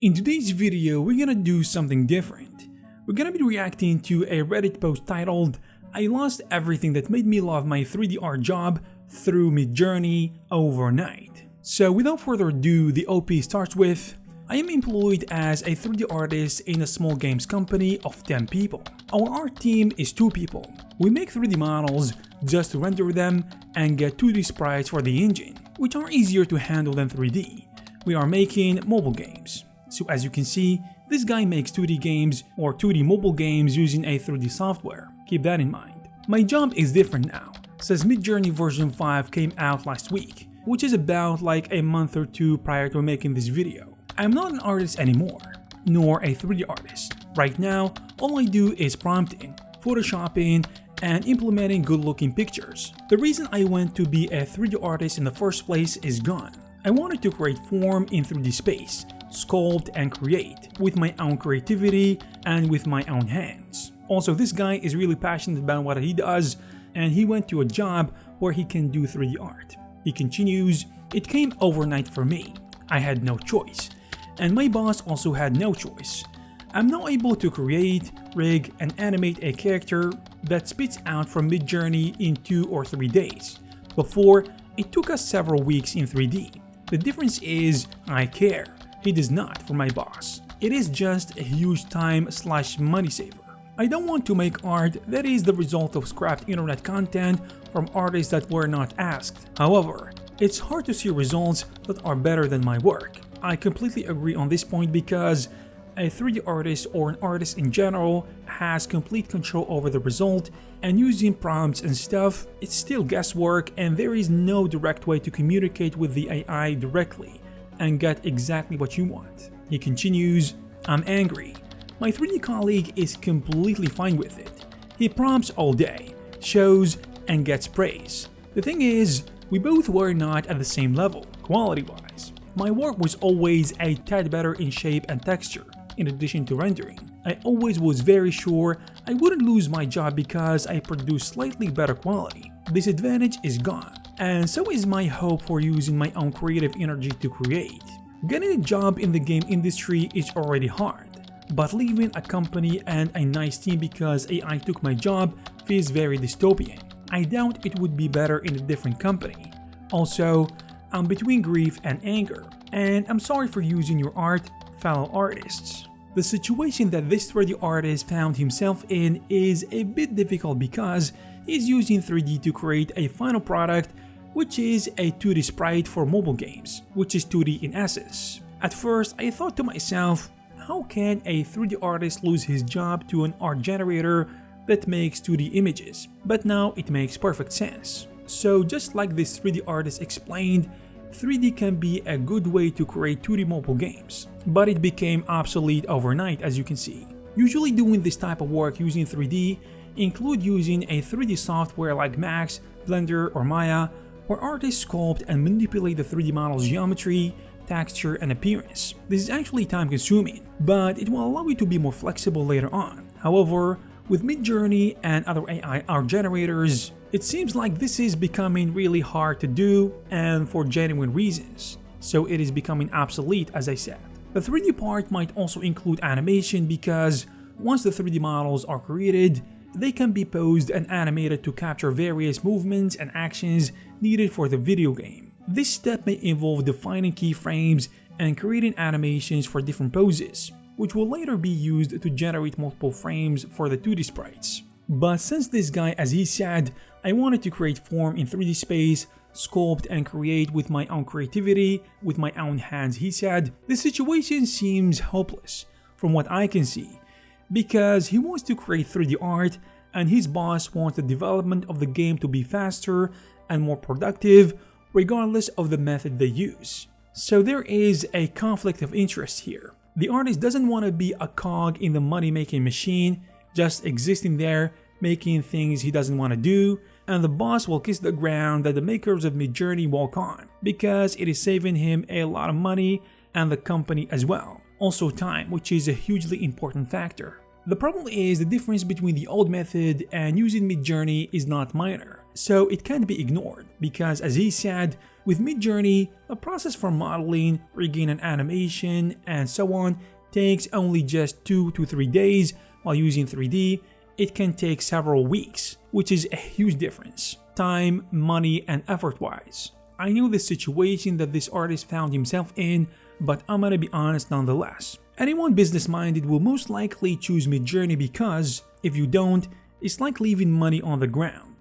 In today's video, we're gonna do something different. We're gonna be reacting to a Reddit post titled, "I lost everything that made me love my 3D art job through Midjourney overnight." So without further ado, the OP starts with, I am employed as a 3D artist in a small games company of 10 people. Our art team is 2 people. We make 3D models just to render them and get 2D sprites for the engine, which are easier to handle than 3D. We are making mobile games. So as you can see, this guy makes 2D games or 2D mobile games using a 3D software. Keep that in mind. My job is different now, since Midjourney version 5 came out last week, which is about like a month or 2 prior to making this video. I'm not an artist anymore, nor a 3D artist. Right now, all I do is prompting, photoshopping, and implementing good-looking pictures. The reason I went to be a 3D artist in the first place is gone. I wanted to create form in 3D space, sculpt and create with my own creativity and with my own hands. Also, this guy is really passionate about what he does, and he went to a job where he can do 3D art. He continues, "It came overnight for me. I had no choice, and my boss also had no choice. I'm now able to create, rig, and animate a character that spits out from Midjourney in 2 or 3 days. Before, it took us several weeks in 3D. The difference is I care. He does not for my boss. It is just a huge time/money saver. I don't want to make art that is the result of scrapped internet content from artists that were not asked. However, it's hard to see results that are better than my work." I completely agree on this point because a 3D artist or an artist in general has complete control over the result, and using prompts and stuff, it's still guesswork and there is no direct way to communicate with the AI directly and get exactly what you want. He continues, "I'm angry. My 3D colleague is completely fine with it. He prompts all day, shows, and gets praise. The thing is, we both were not at the same level, quality-wise. My work was always a tad better in shape and texture, in addition to rendering. I always was very sure I wouldn't lose my job because I produced slightly better quality. This advantage is gone, and so is my hope for using my own creative energy to create. Getting a job in the game industry is already hard, but leaving a company and a nice team because AI took my job feels very dystopian. I doubt it would be better in a different company. Also, I'm between grief and anger, and I'm sorry for using your art, fellow artists." The situation that this 3D artist found himself in is a bit difficult because he's using 3D to create a final product, which is a 2D sprite for mobile games, which is 2D in essence. At first, I thought to myself, how can a 3D artist lose his job to an art generator that makes 2D images? But now it makes perfect sense. So just like this 3D artist explained, 3D can be a good way to create 2D mobile games, but it became obsolete overnight, as you can see. Usually doing this type of work using 3D include using a 3D software like Max, Blender, or Maya, where artists sculpt and manipulate the 3D model's geometry, texture, and appearance. This is actually time consuming, but it will allow you to be more flexible later on. However, with Midjourney and other AI art generators, it seems like this is becoming really hard to do, and for genuine reasons. So it is becoming obsolete, as I said. The 3D part might also include animation because once the 3D models are created, they can be posed and animated to capture various movements and actions needed for the video game. This step may involve defining keyframes and creating animations for different poses, which will later be used to generate multiple frames for the 2D sprites. But since this guy, as he said, I wanted to create form in 3D space, sculpt and create with my own creativity, with my own hands, he said, the situation seems hopeless from what I can see, because he wants to create 3D art and his boss wants the development of the game to be faster and more productive regardless of the method they use. So there is a conflict of interest here. The artist doesn't want to be a cog in the money-making machine, just existing there, making things he doesn't want to do, and the boss will kiss the ground that the makers of Midjourney walk on, because it is saving him a lot of money and the company as well. Also time, which is a hugely important factor. The problem is the difference between the old method and using Midjourney is not minor, so it can't be ignored, because as he said, With Midjourney, the process for modeling, rigging an animation, and so on takes only just 2 to 3 days, while using 3D, it can take several weeks, which is a huge difference, time, money, and effort-wise. I know the situation that this artist found himself in, but I'm gonna be honest nonetheless. Anyone business-minded will most likely choose Midjourney because, if you don't, it's like leaving money on the ground,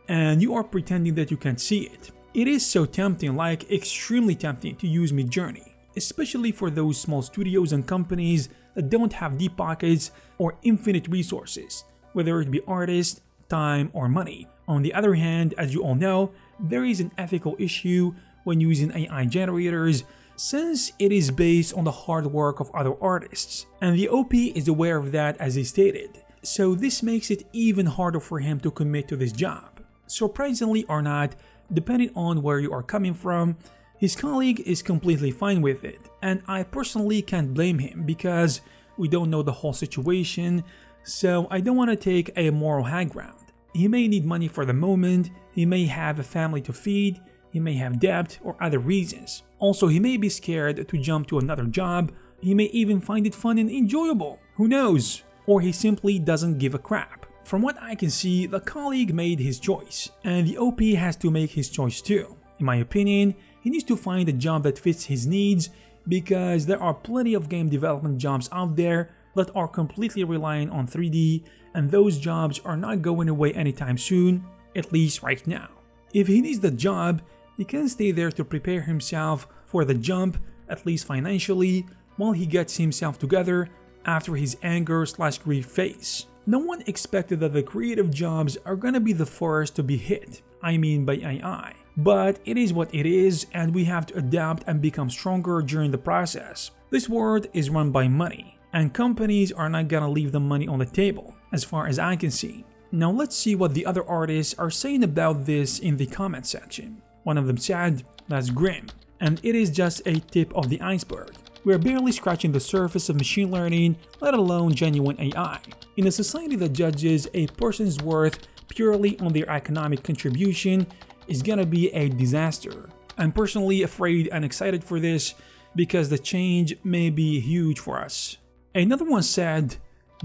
and you are pretending that you can't see it. It is so tempting, like extremely tempting, to use Midjourney, especially for those small studios and companies that don't have deep pockets or infinite resources, whether it be artists, time, or money. On the other hand, as you all know, there is an ethical issue when using AI generators, since it is based on the hard work of other artists, and the OP is aware of that, as he stated. So this makes it even harder for him to commit to this job. Surprisingly or not, depending on where you are coming from, his colleague is completely fine with it, and I personally can't blame him because we don't know the whole situation, so I don't want to take a moral high ground. He may need money for the moment, he may have a family to feed, he may have debt or other reasons. Also, he may be scared to jump to another job, he may even find it fun and enjoyable, who knows? Or he simply doesn't give a crap. From what I can see, the colleague made his choice, and the OP has to make his choice too. In my opinion, he needs to find a job that fits his needs, because there are plenty of game development jobs out there that are completely relying on 3D, and those jobs are not going away anytime soon, at least right now. If he needs the job, he can stay there to prepare himself for the jump, at least financially, while he gets himself together after his anger/grief phase. No one expected that the creative jobs are gonna be the first to be hit, I mean by AI. But it is what it is, and we have to adapt and become stronger during the process. This world is run by money, and companies are not gonna leave the money on the table, as far as I can see. Now let's see what the other artists are saying about this in the comment section. One of them said, "That's grim, and it is just a tip of the iceberg. We're barely scratching the surface of machine learning, let alone genuine AI. In a society that judges a person's worth purely on their economic contribution, is gonna be a disaster. I'm personally afraid and excited for this because the change may be huge for us." Another one said,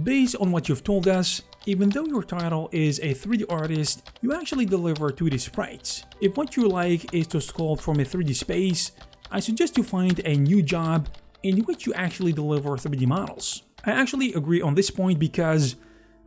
"Based on what you've told us, even though your title is a 3D artist, you actually deliver 2D sprites. If what you like is to sculpt from a 3D space, I suggest you find a new job in which you actually deliver 3D models." I actually agree on this point because,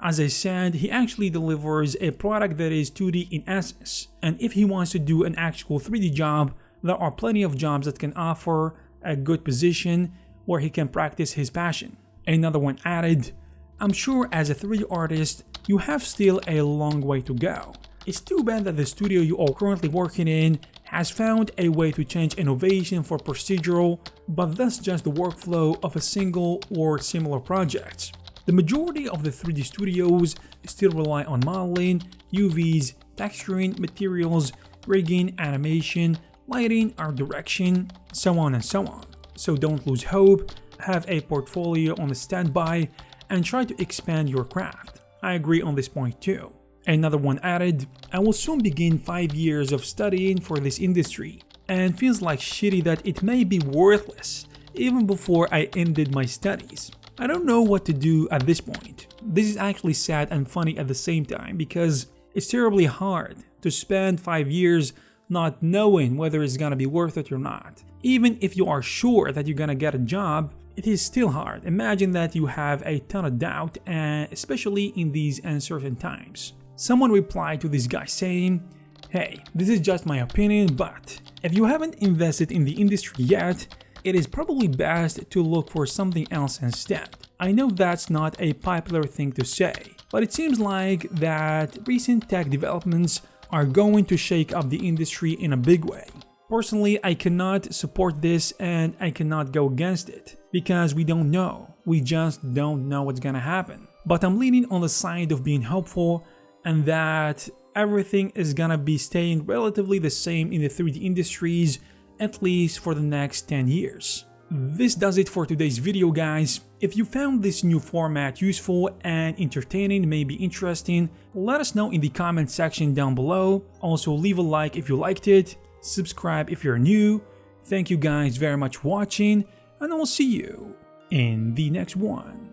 as I said, he actually delivers a product that is 2D in essence, and if he wants to do an actual 3D job, there are plenty of jobs that can offer a good position where he can practice his passion. Another one added, "I'm sure as a 3D artist, you have still a long way to go. It's too bad that the studio you are currently working in has found a way to change innovation for procedural, but that's just the workflow of a single or similar projects. The majority of the 3D studios still rely on modeling, UVs, texturing, materials, rigging, animation, lighting, art direction, so on and so on. So don't lose hope, have a portfolio on the standby, and try to expand your craft." I agree on this point too. Another one added, "I will soon begin 5 years of studying for this industry, and feels like shitty that it may be worthless even before I ended my studies. I don't know what to do at this point." This is actually sad and funny at the same time because it's terribly hard to spend 5 years not knowing whether it's gonna be worth it or not. Even if you are sure that you're gonna get a job, it is still hard. Imagine that you have a ton of doubt, and especially in these uncertain times. Someone replied to this guy saying, "Hey, this is just my opinion, but if you haven't invested in the industry yet, it is probably best to look for something else instead." I know that's not a popular thing to say, but it seems like that recent tech developments are going to shake up the industry in a big way. Personally, I cannot support this and I cannot go against it because we don't know. We just don't know what's gonna happen. But I'm leaning on the side of being hopeful and that everything is gonna be staying relatively the same in the 3D industries, at least for the next 10 years. This does it for today's video, guys. If you found this new format useful and entertaining, maybe interesting, let us know in the comment section down below. Also leave a like if you liked it. subscribe if you're new. Thank you guys very much for watching, and I'll see you in the next one.